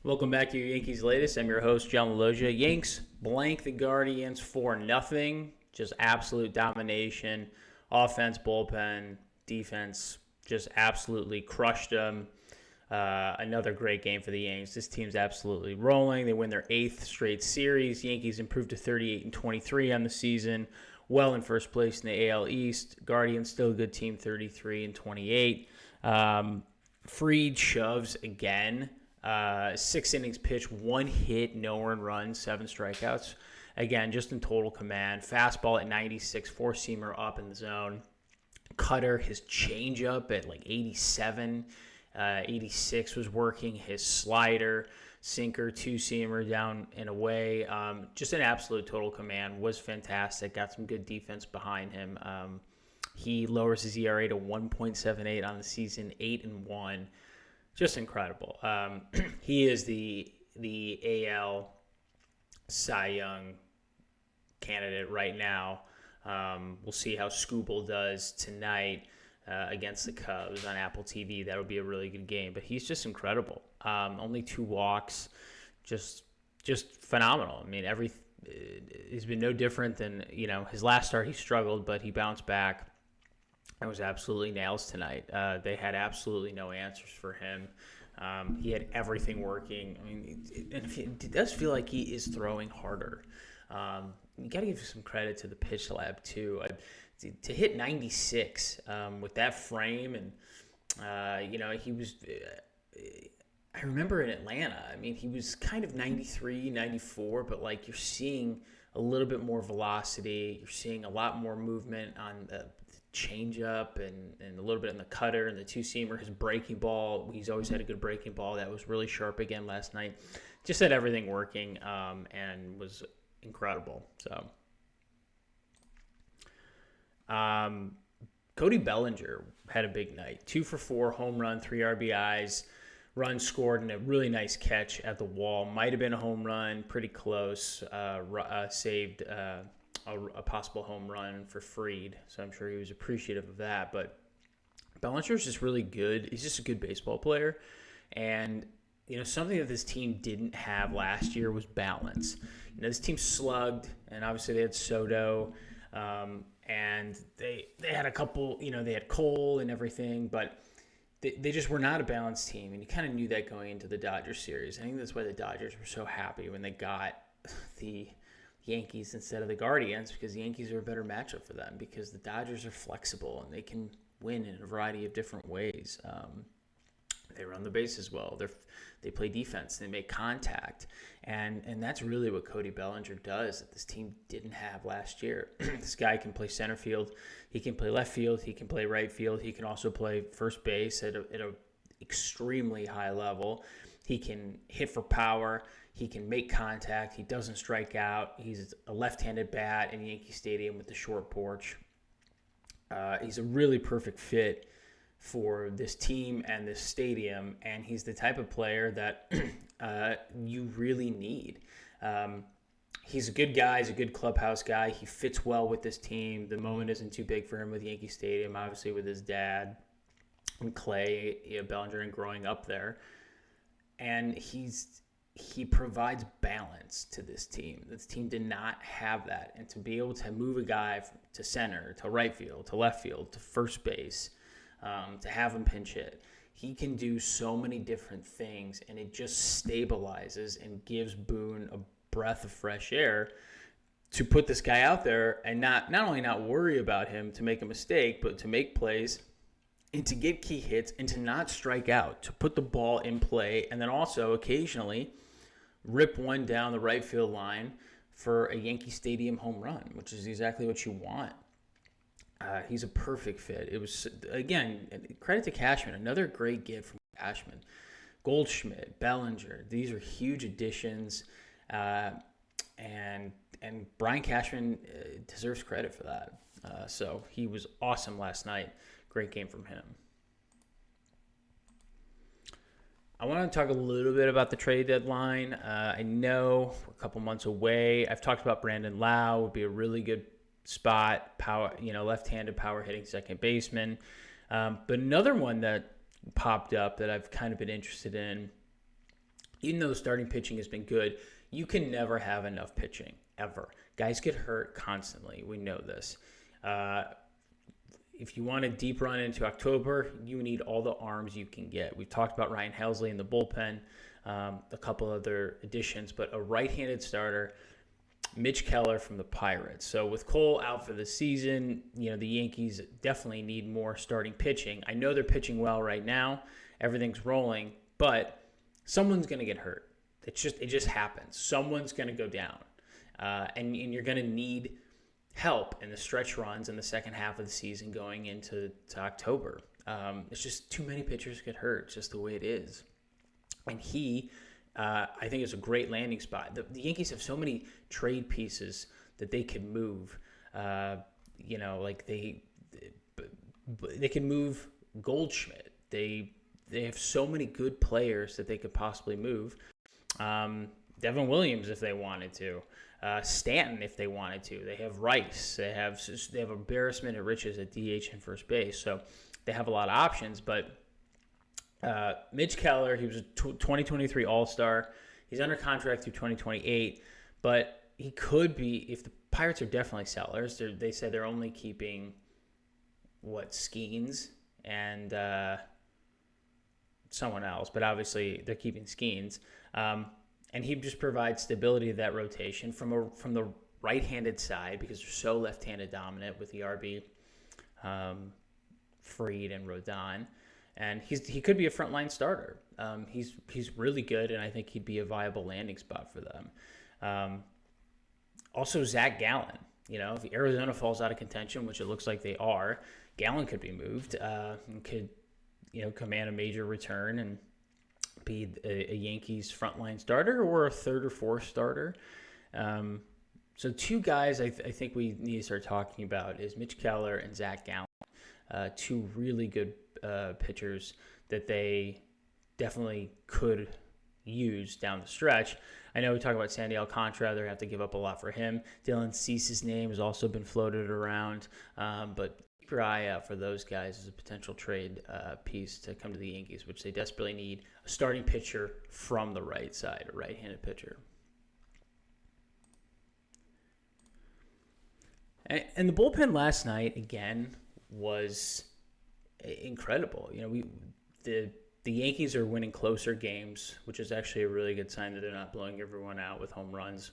Welcome back to your Yankees Latest. I'm your host, John Laloggia. Yanks blank the Guardians 4-0. Just absolute domination. Offense, bullpen, defense just absolutely crushed them. Another great game for the Yankees. This team's absolutely rolling. They win their 8th straight series. Yankees improved to 38-23 on the season. Well in first place in the AL East. Guardians still a good team, 33-28. Fried shoves again. 6 innings pitched, 1 hit, no earned runs, 7 strikeouts. Again, just in total command. Fastball at 96, four-seamer up in the zone. Cutter, his changeup at like 87, 86 was working. His slider, sinker, two-seamer down and away. Just an absolute total command. Was fantastic. Got some good defense behind him. He lowers his ERA to 1.78 on the season, 8-1. Just incredible. He is the AL Cy Young candidate right now. We'll see how Skubal does tonight against the Cubs on Apple TV. That'll be a really good game. But he's just incredible. Only 2 walks, just phenomenal. I mean, he's been no different than his last start. He struggled, but he bounced back. It was absolutely nails tonight. They had absolutely no answers for him. He had everything working. I mean, it does feel like he is throwing harder. You got to give some credit to the pitch lab too. To hit 96 with that frame, and he was. I remember in Atlanta. I mean, he was kind of 93, 94, but like you're seeing a little bit more velocity. You're seeing a lot more movement on the changeup and a little bit on the cutter and the two-seamer. His breaking ball, he's always had a good breaking ball. That was really sharp again last night. Just had everything working and was incredible. So, Cody Bellinger had a big night. 2 for 4, home run, 3 RBIs. Run scored and a really nice catch at the wall. Might have been a home run, pretty close. Saved a possible home run for Fried, so I'm sure he was appreciative of that. But Bellinger's just really good. He's just a good baseball player. And, something that this team didn't have last year was balance. This team slugged, and obviously they had Soto, and they had a couple, they had Cole and everything, but they just were not a balanced team, and you kind of knew that going into the Dodgers series. I think that's why the Dodgers were so happy when they got the Yankees instead of the Guardians, because the Yankees are a better matchup for them because the Dodgers are flexible and they can win in a variety of different ways. They run the bases well. They play defense. They make contact. And that's really what Cody Bellinger does that this team didn't have last year. This guy can play center field. He can play left field. He can play right field. He can also play first base at a extremely high level. He can hit for power. He can make contact. He doesn't strike out. He's a left-handed bat in Yankee Stadium with the short porch. He's a really perfect fit for this team and this stadium, and he's the type of player that you really need. He's a good guy. He's a good clubhouse guy. He fits well with this team. The moment isn't too big for him with Yankee Stadium, obviously with his dad and Clay Bellinger and growing up there. And he provides balance to this team. This team did not have that. And to be able to move a guy to center, to right field, to left field, to first base, to have him pinch hit, he can do so many different things, and it just stabilizes and gives Boone a breath of fresh air to put this guy out there and not only not worry about him to make a mistake, but to make plays and to get key hits and to not strike out, to put the ball in play, and then also occasionally rip one down the right field line for a Yankee Stadium home run, which is exactly what you want. He's a perfect fit. It was, again, credit to Cashman. Another great gift from Cashman. Goldschmidt, Bellinger, these are huge additions. And Brian Cashman deserves credit for that. So he was awesome last night. Great game from him. I want to talk a little bit about the trade deadline. I know we're a couple months away. I've talked about Brandon Lau would be a really good spot, power, left-handed power hitting second baseman. But another one that popped up that I've kind of been interested in even though the starting pitching has been good, you can never have enough pitching, ever. Guys get hurt constantly. We know this. If you want a deep run into October, you need all the arms you can get. We've talked about Ryan Helsley in the bullpen, a couple other additions, but a right-handed starter, Mitch Keller from the Pirates. So with Cole out for the season, the Yankees definitely need more starting pitching. I know they're pitching well right now. Everything's rolling, but someone's going to get hurt. It just happens. Someone's going to go down. And you're going to need help in the stretch runs in the second half of the season going into October. It's just too many pitchers get hurt. It's just the way it is. And I think it's a great landing spot. The Yankees have so many trade pieces that they could move. Like they can move Goldschmidt. They have so many good players that they could possibly move. Devin Williams if they wanted to. Stanton if they wanted to. They have Rice. They have embarrassment at riches at DH and first base. So they have a lot of options, but Mitch Keller, he was a 2023 All-Star. He's under contract through 2028, but he could be, if the Pirates are definitely sellers, they said they're only keeping, Skeens and someone else, but obviously they're keeping Skeens. And he just provides stability to that rotation from the right-handed side because they're so left-handed dominant with ERB, Fried, and Rodon. And he could be a frontline starter. He's really good, and I think he'd be a viable landing spot for them. Also, Zach Gallen. If Arizona falls out of contention, which it looks like they are, Gallen could be moved and could, command a major return and be a Yankees frontline starter or a third or fourth starter. So two guys I think we need to start talking about is Mitch Keller and Zach Gallen. Two really good pitchers that they definitely could use down the stretch. I know we talk about Sandy Alcantara. They're going to have to give up a lot for him. Dylan Cease's name has also been floated around. But keep your eye out for those guys as a potential trade piece to come to the Yankees, which they desperately need a starting pitcher from the right side, a right-handed pitcher. And the bullpen last night, again, was incredible. The Yankees are winning closer games, which is actually a really good sign that they're not blowing everyone out with home runs.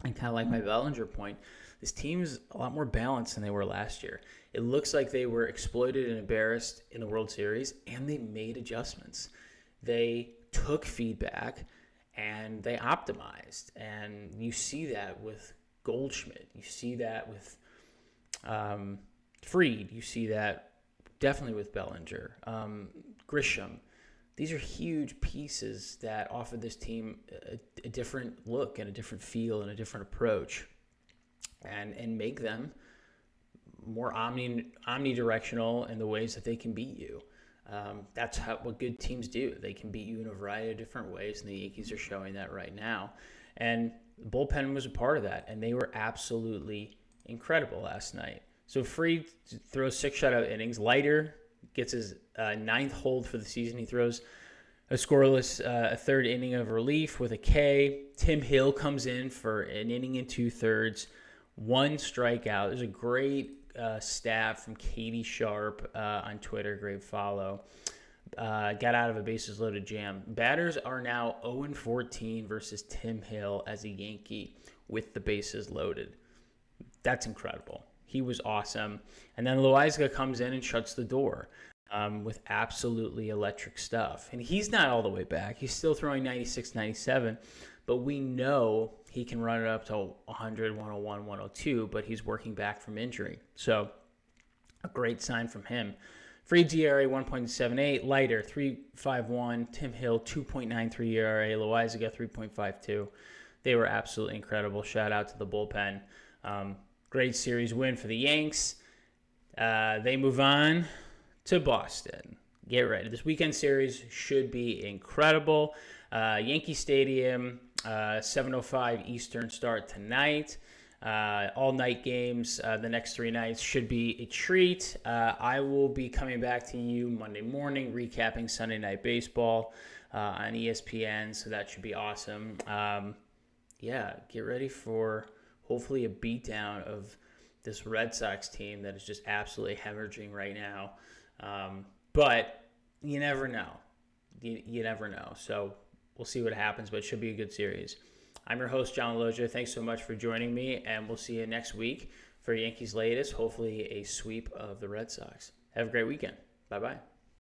And kind of like my Bellinger point, this team's a lot more balanced than they were last year. It looks like they were exploited and embarrassed in the World Series, and they made adjustments. They took feedback, and they optimized. And you see that with Goldschmidt. You see that with Fried. You see that definitely with Bellinger. Grisham. These are huge pieces that offer this team a different look and a different feel and a different approach and make them more omnidirectional in the ways that they can beat you. That's what good teams do. They can beat you in a variety of different ways, and the Yankees are showing that right now. And the bullpen was a part of that, and they were absolutely incredible last night. So Fried throws 6 shutout innings. Leiter gets his 9th hold for the season. He throws a scoreless third inning of relief with a K. Tim Hill comes in for an inning and 2/3, 1 strikeout. There's a great stat from Katie Sharp on Twitter. Great follow. Got out of a bases loaded jam. Batters are now 0-14 versus Tim Hill as a Yankee with the bases loaded. That's incredible. He was awesome. And then Loaiza comes in and shuts the door with absolutely electric stuff. And he's not all the way back. He's still throwing 96, 97. But we know he can run it up to 100, 101, 102, but he's working back from injury. So a great sign from him. Fried's ERA 1.78, Leiter 3.51, Tim Hill 2.93 ERA, Loaiza 3.52. They were absolutely incredible. Shout out to the bullpen. Great series win for the Yanks. They move on to Boston. Get ready. This weekend series should be incredible. Yankee Stadium, 7:05 Eastern start tonight. All-night games the next 3 nights should be a treat. I will be coming back to you Monday morning, recapping Sunday Night Baseball. on ESPN, so that should be awesome. Yeah, get ready for hopefully a beatdown of this Red Sox team that is just absolutely hemorrhaging right now. But you never know. You never know. So we'll see what happens, but it should be a good series. I'm your host, John Laloggia. Thanks so much for joining me, and we'll see you next week for Yankees Latest, hopefully a sweep of the Red Sox. Have a great weekend. Bye-bye.